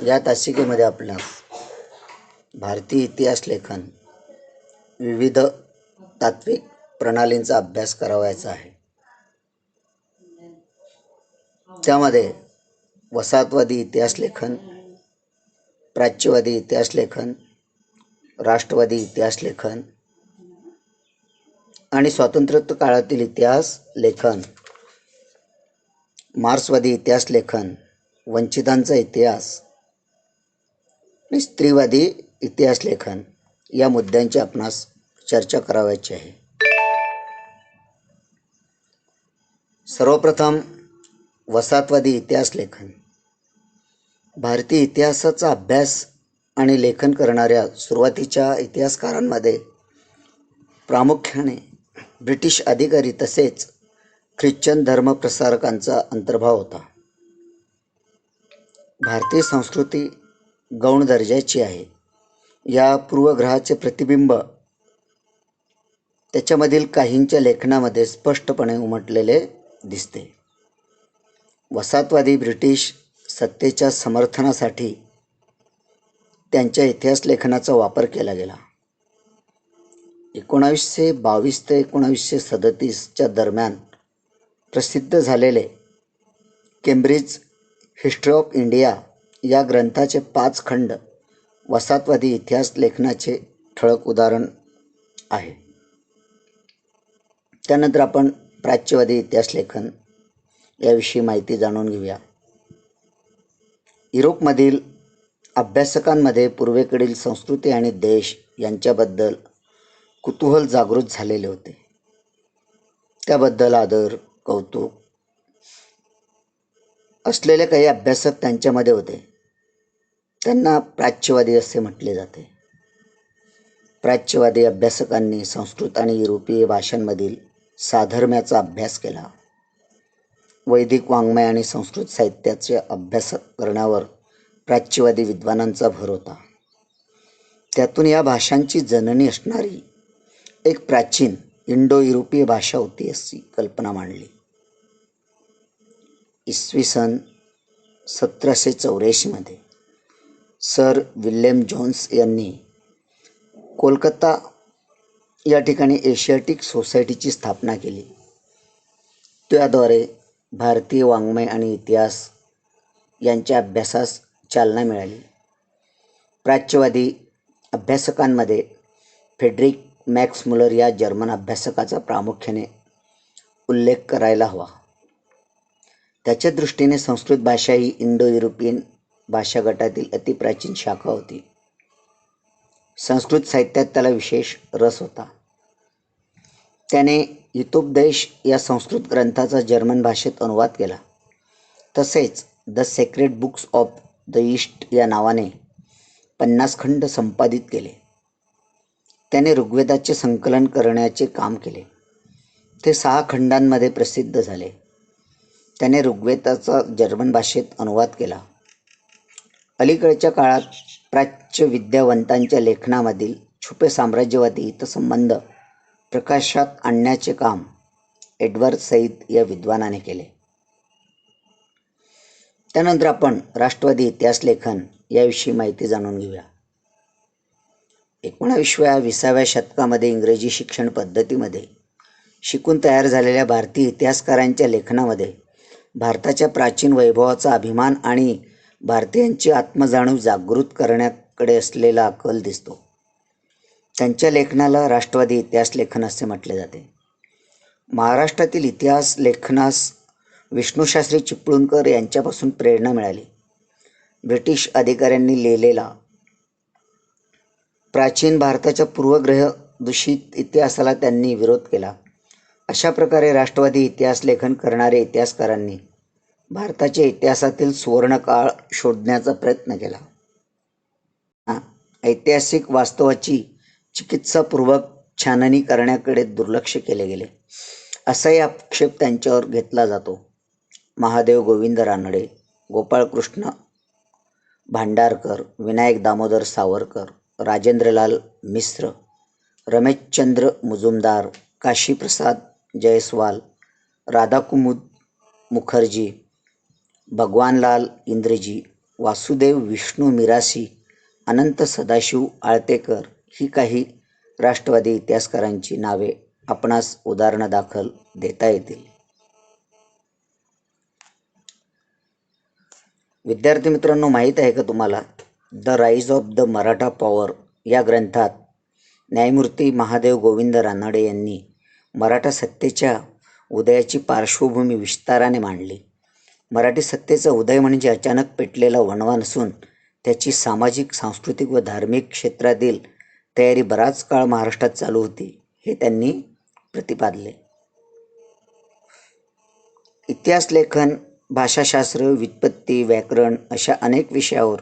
या तासिकेमध्ये आपल्यास भारतीय इतिहास लेखन विविध तात्विक प्रणालींचा अभ्यास करावायचा आहे. त्यामध्ये वसाहतवादी इतिहास लेखन, प्राच्यवादी इतिहास लेखन, राष्ट्रवादी इतिहास लेखन आणि स्वातंत्र्योत्तर काळातील इतिहास लेखन, मार्क्सवादी इतिहास लेखन, वंचितांचा इतिहास आणि स्त्रीवादी इतिहास लेखन या मुद्द्यांची आपणास चर्चा करावयाची आहे. सर्वप्रथम वसाहतवादी इतिहास लेखन. भारतीय इतिहासाचा अभ्यास आणि लेखन करणाऱ्या सुरुवातीच्या इतिहासकारांमध्ये प्रामुख्याने ब्रिटिश अधिकारी तसेच ख्रिश्चन धर्मप्रसारकांचा अंतर्भाव होता. भारतीय संस्कृती गौण दर्जाची आहे. या पूर्वग्रहाचे प्रतिबिंब त्याच्यामधील काहींच्या लेखनामध्ये स्पष्टपणे उमटलेले दिसते. वसाहतवादी ब्रिटिश सत्तेच्या समर्थनासाठी त्यांच्या इतिहास लेखनाचा वापर केला गेला. 1922 ते 1937च्या दरम्यान प्रसिद्ध झालेले केम्ब्रिज हिस्ट्री ऑफ इंडिया या ग्रंथाचे 5 खंड वसाहतवादी इतिहास लेखनाचे ठळक उदाहरण आहे. त्यानंतर आपण प्राच्यवादी इतिहास लेखन याविषयी माहिती जाणून घेऊया. युरोपमधील अभ्यासकांमध्ये पूर्वेकडील संस्कृती आणि देश यांच्याबद्दल कुतूहल जागृत झालेले होते. त्याबद्दल आदर, कौतुक असलेले काही अभ्यासक त्यांच्यामध्ये होते. त्यांना प्राच्यवादी असे म्हटले जाते. प्राच्यवादी अभ्यासकांनी संस्कृत आणि युरोपीय भाषांमधील साधर्म्याचा अभ्यास केला. वैदिक वाङ्मय आणि संस्कृत साहित्याचे अभ्यास करण्यावर प्राच्यवादी विद्वानांचा भर होता. त्यातून या भाषांची जननी असणारी एक प्राचीन इंडो युरोपीय भाषा होती अशी कल्पना मांडली. इसवी सन 1784 सर विल्यम जोन्स यांनी कोलकाता या ठिकाणी एशियाटिक सोसायटीची स्थापना केली. त्याद्वारे भारतीय वाङ्मय आणि इतिहास यांच्या अभ्यासास चालना मिळाली. प्राच्यवादी अभ्यासकांमध्ये फ्रेडरिक मॅक्स मुलर या जर्मन अभ्यासकाचा प्रामुख्याने उल्लेख करायला हवा. त्याच्या दृष्टीने संस्कृत भाषा ही इंडो युरोपियन भाषा गटातील अतिप्राचीन शाखा होती. संस्कृत साहित्यात त्याला विशेष रस होता. त्याने हितोपदेश या संस्कृत ग्रंथाचा जर्मन भाषेत अनुवाद केला. तसेच the sacred books of the east या नावाने 50 खंड संपादित केले. त्याने ऋग्वेदाचे संकलन करण्याचे काम केले. ते 6 खंडांमध्ये प्रसिद्ध झाले. त्याने ऋग्वेदाचा जर्मन भाषेत अनुवाद केला. अलीकडच्या काळात प्राच्य विद्यावंतांच्या लेखनामधील छुपे साम्राज्यवादी हितसंबंध प्रकाशात आणण्याचे काम एडवर्ड सईद या विद्वानाने केले. त्यानंतर आपण राष्ट्रवादी इतिहास लेखन याविषयी माहिती जाणून घेऊया. 19व्या-20व्या शतकामध्ये इंग्रजी शिक्षण पद्धतीमध्ये शिकून तयार झालेल्या भारतीय इतिहासकारांच्या लेखनामध्ये भारताच्या प्राचीन वैभवाचा अभिमान आणि भारतीयांची आत्मजाणीव जागृत करण्याकडे असलेला कल दिसतो. त्यांच्या लेखनाला राष्ट्रवादी इतिहास लेखन असे म्हटले जाते. महाराष्ट्रातील इतिहास लेखनास विष्णुशास्त्री चिपळूणकर यांच्यापासून प्रेरणा मिळाली. ब्रिटिश अधिकाऱ्यांनी लिहिलेला प्राचीन भारताच्या पूर्वग्रह दूषित इतिहासाला त्यांनी विरोध केला. अशा प्रकारे राष्ट्रवादी इतिहास लेखन करणाऱ्या इतिहासकारांनी भारताच्या इतिहासातील सुवर्णकाळ शोधण्याचा प्रयत्न केला. ऐतिहासिक वास्तवाची चिकित्सापूर्वक छाननी करण्याकडे दुर्लक्ष केले गेले असाही आक्षेप त्यांच्यावर घेतला जातो. महादेव गोविंद रानडे, गोपाळकृष्ण भांडारकर, विनायक दामोदर सावरकर, राजेंद्रलाल मिश्र, रमेशचंद्र मुजुमदार, काशीप्रसाद जयस्वाल, राधाकुमुद मुखर्जी, भगवानलाल इंद्रजी, वासुदेव विष्णू मिरासी, अनंत सदाशिव आळतेकर ही काही राष्ट्रवादी इतिहासकारांची नावे आपणास उदाहरणादाखल देता येतील. विद्यार्थी मित्रांनो, माहीत आहे का तुम्हाला, the rise of the Maratha power या ग्रंथात न्यायमूर्ती महादेव गोविंद रानडे यांनी मराठा सत्तेच्या उदयाची पार्श्वभूमी विस्ताराने मांडली. मराठी सत्तेचा उदय म्हणजे अचानक पेटलेला वणवा नसून त्याची सामाजिक, सांस्कृतिक व धार्मिक क्षेत्रातील तयारी बराच काळ महाराष्ट्रात चालू होती, हे त्यांनी प्रतिपादले. इतिहास लेखन, भाषाशास्त्र, व्युत्पत्ती, व्याकरण अशा अनेक विषयावर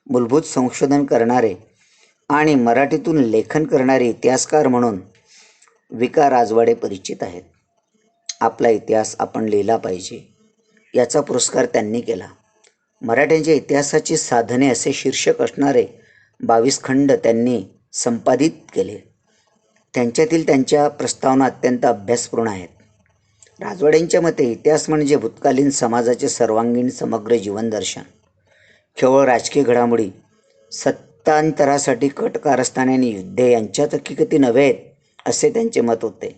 मूलभूत संशोधन करणारे आणि मराठीतून लेखन करणारे इतिहासकार म्हणून विका राजवाडे परिचित आहेत. आपला इतिहास आपण लिहिला पाहिजे याचा पुरस्कार त्यांनी केला. मराठ्यांच्या इतिहासाची साधने असे शीर्षक असणारे 22 खंड त्यांनी संपादित केले. त्यांच्यातील त्यांच्या प्रस्तावना अत्यंत अभ्यासपूर्ण आहेत. राजवाड्यांच्या मते इतिहास म्हणजे भूतकालीन समाजाचे सर्वांगीण समग्र जीवनदर्शन. केवळ राजकीय घडामोडी, सत्तांतरासाठी कट कारस्थाने आणि युद्धे यांच्याच हकीकती नव्हे असे त्यांचे मत होते.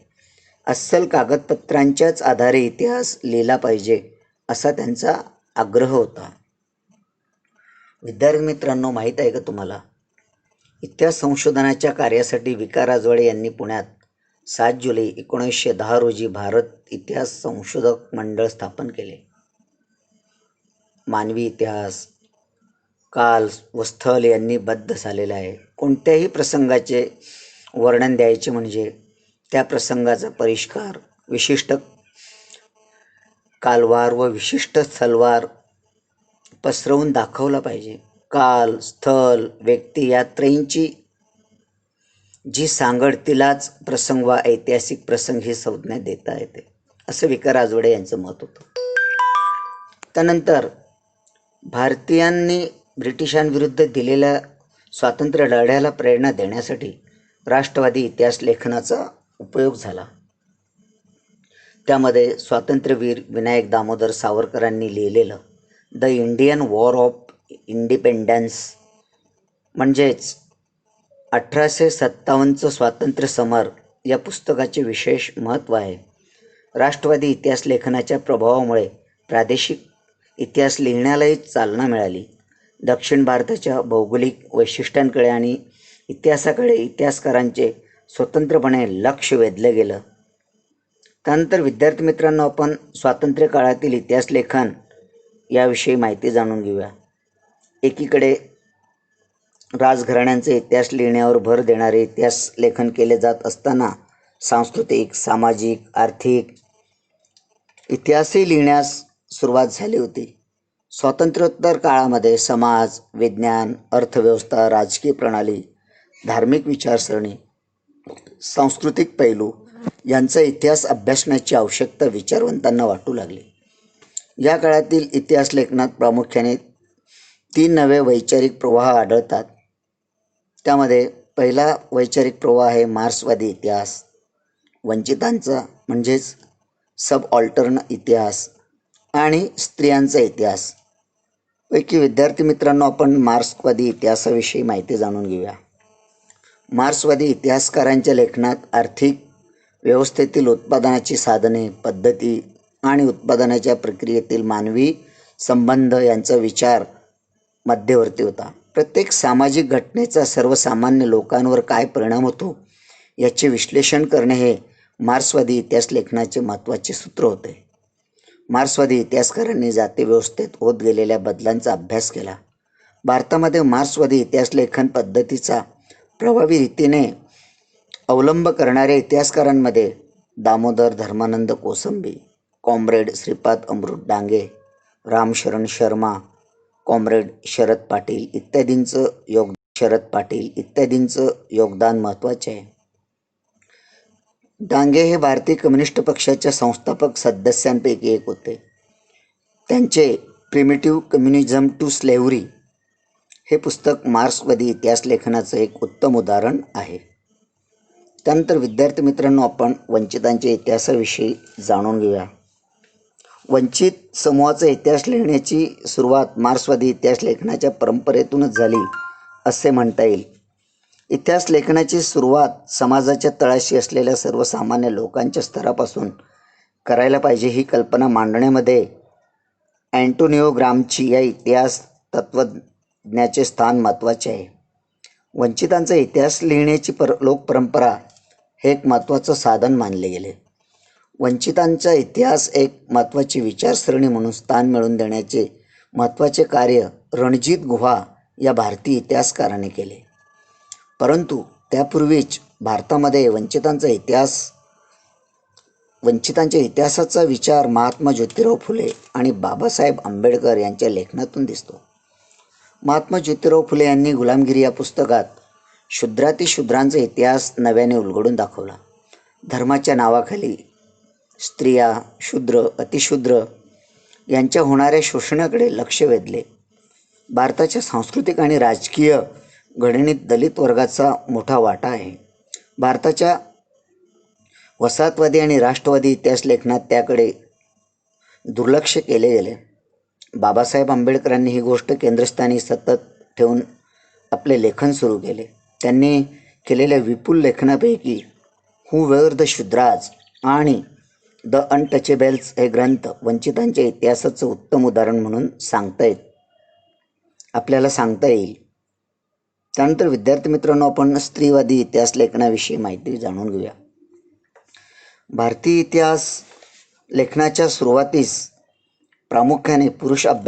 अस्सल कागदपत्रांच्याच आधारे इतिहास लिहिला पाहिजे असा त्यांचा आग्रह होता. विद्यार्थी मित्रांनो, माहीत आहे का तुम्हाला, इतिहास संशोधनाच्या कार्यासाठी विका राजवाडे यांनी पुण्यात 7 जुलै 1910 रोजी भारत इतिहास संशोधक मंडळ स्थापन केले. मानवी इतिहास, काल व स्थल यांनी बद्ध झालेला आहे. कोणत्याही प्रसंगाचे वर्णन द्यायचे म्हणजे त्या प्रसंगाचा परिष्कार, विशिष्ट कालवार व विशिष्ट स्थलवार पसरवून दाखवला पाहिजे. काल, स्थल, व्यक्ती या त्रयींची जी सांगड, तिलाच प्रसंग वा ऐतिहासिक प्रसंग ही संज्ञा देता येते, असं विका राजवाडे यांचं मत होतं. त्यानंतर भारतीयांनी ब्रिटिशांविरुद्ध दिलेल्या स्वातंत्र्य लढ्याला प्रेरणा देण्यासाठी राष्ट्रवादी इतिहास लेखनाचा उपयोग झाला. त्यामध्ये स्वातंत्र्यवीर विनायक दामोदर सावरकरांनी लिहिलेलं the Indian war of independence म्हणजेच 1857चं स्वातंत्र्य समर या पुस्तकाचे विशेष महत्त्व आहे. राष्ट्रवादी इतिहास लेखनाच्या प्रभावामुळे प्रादेशिक इतिहास लिहिण्यालाही चालना मिळाली. दक्षिण भारताच्या भौगोलिक वैशिष्ट्यांकडे आणि इतिहासाकडे इतिहासकारांचे स्वतंत्रपणे लक्ष वेधलं गेलं. त्यानंतर विद्यार्थी मित्रांनो, आपण स्वातंत्र्य काळातील इतिहास लेखन याविषयी माहिती जाणून घेऊया. एकीकडे राजघराण्यांचे इतिहास लिहिण्यावर भर देणारे इतिहास लेखन केले जात असताना सांस्कृतिक, सामाजिक, आर्थिक इतिहासही लिहिण्यास सुरुवात झाली होती. स्वातंत्र्योत्तर काळामध्ये समाज, विज्ञान, अर्थव्यवस्था, राजकीय प्रणाली, धार्मिक विचारसरणी, सांस्कृतिक पैलू यांचा इतिहास अभ्यासण्याची आवश्यकता विचारवंतांना वाटू लागली. या काळातील इतिहास लेखनात प्रामुख्याने 3 नवे वैचारिक प्रवाह आढळतात. त्यामध्ये पहिला वैचारिक प्रवाह आहे मार्क्सवादी इतिहास, वंचितांचा म्हणजेच सबऑल्टर्न इतिहास आणि स्त्रियांचा इतिहास. पैकी विद्यार्थी मित्रांनो, आपण मार्क्सवादी इतिहासाविषयी माहिती जाणून घेऊया. मार्क्सवादी इतिहासकारांच्या लेखनात आर्थिक व्यवस्थेतील उत्पादनाची साधने, पद्धती आणि उत्पादनाच्या प्रक्रियेतील मानवी संबंध यांचा विचार मध्यवर्ती होता. प्रत्येक सामाजिक घटनेचा सर्वसामान्य लोकांवर काय परिणाम होतो याचे विश्लेषण करणे हे मार्क्सवादी इतिहास लेखनाचे महत्त्वाचे सूत्र होते. मार्क्सवादी इतिहासकारांनी जाती व्यवस्थेत होत गेलेल्या बदलांचा अभ्यास केला. भारतामध्ये मार्क्सवादी इतिहास लेखन पद्धतीचा प्रभावी रीतीने अवलंब करणाऱ्या इतिहासकारांमध्ये दामोदर धर्मानंद कोसंबी, कॉम्रेड श्रीपाद अमृत डांगे, रामशरण शर्मा, कॉम्रेड शरद पाटील इत्यादींचं योगदान महत्त्वाचे आहे. डांगे हे भारतीय कम्युनिस्ट पक्षाच्या संस्थापक सदस्यांपैकी एक होते. त्यांचे प्रिमिटिव्ह कम्युनिझम टू स्लेव्हरी हे पुस्तक मार्क्सवादी इतिहास लेखनाचं एक उत्तम उदाहरण आहे. त्यानंतर विद्यार्थी मित्रांनो, आपण वंचितांच्या इतिहासाविषयी जाणून घेऊया. वंचित समूहाचा इतिहास लिहिण्याची सुरुवात मार्क्सवादी इतिहास लेखनाच्या परंपरेतूनच झाली असे म्हणता येईल. इतिहास लेखनाची सुरुवात समाजाच्या तळाशी असलेल्या सर्वसामान्य लोकांच्या स्तरापासून करायला पाहिजे ही कल्पना मांडण्यामध्ये अँटोनिओ ग्रामची या इतिहास तत्त्वज्ञाचे स्थान महत्त्वाचे आहे. वंचितांचा इतिहास लिहिण्याची लोकपरंपरा हे एक महत्त्वाचं साधन मानले गेले. वंचितांचा इतिहास एक महत्त्वाची विचारसरणी म्हणून स्थान मिळवून देण्याचे महत्त्वाचे कार्य रणजित गुहा या भारतीय इतिहासकाराने केले. परंतु त्यापूर्वीच भारतामध्ये वंचितांच्या इतिहासाचा विचार महात्मा ज्योतिराव फुले आणि बाबासाहेब आंबेडकर यांच्या लेखनातून दिसतो. महात्मा ज्योतिराव फुले यांनी गुलामगिरी या पुस्तकात शूद्रातिशूद्रांचा इतिहास नव्याने उलगडून दाखवला. धर्माच्या नावाखाली स्त्रिया, शूद्र, अतिशूद्र यांच्या होणाऱ्या शोषणाकडे लक्ष वेधले. भारताच्या सांस्कृतिक आणि राजकीय घडणीत दलित वर्गाचा मोठा वाटा आहे. भारताच्या वसाहतवादी आणि राष्ट्रवादी इतिहास लेखनात त्याकडे दुर्लक्ष केले गेले. बाबासाहेब आंबेडकरांनी ही गोष्ट केंद्रस्थानी सतत ठेवून आपले लेखन सुरू केले. त्यांनी केलेल्या विपुल लेखनापैकी हू वेअर द शूद्राज आणि द अनटचेबल्स हे ग्रंथ वंचितांच्या इतिहासाचं उत्तम उदाहरण म्हणून आपल्याला सांगता येईल. त्यानंतर विद्यार्थी मित्रांनो, आपण स्त्रीवादी इतिहास लेखनाविषयी माहिती जाणून घेऊया. भारतीय इतिहास लेखनाच्या सुरुवातीस प्रामुख्याने पुरुष अभ्यास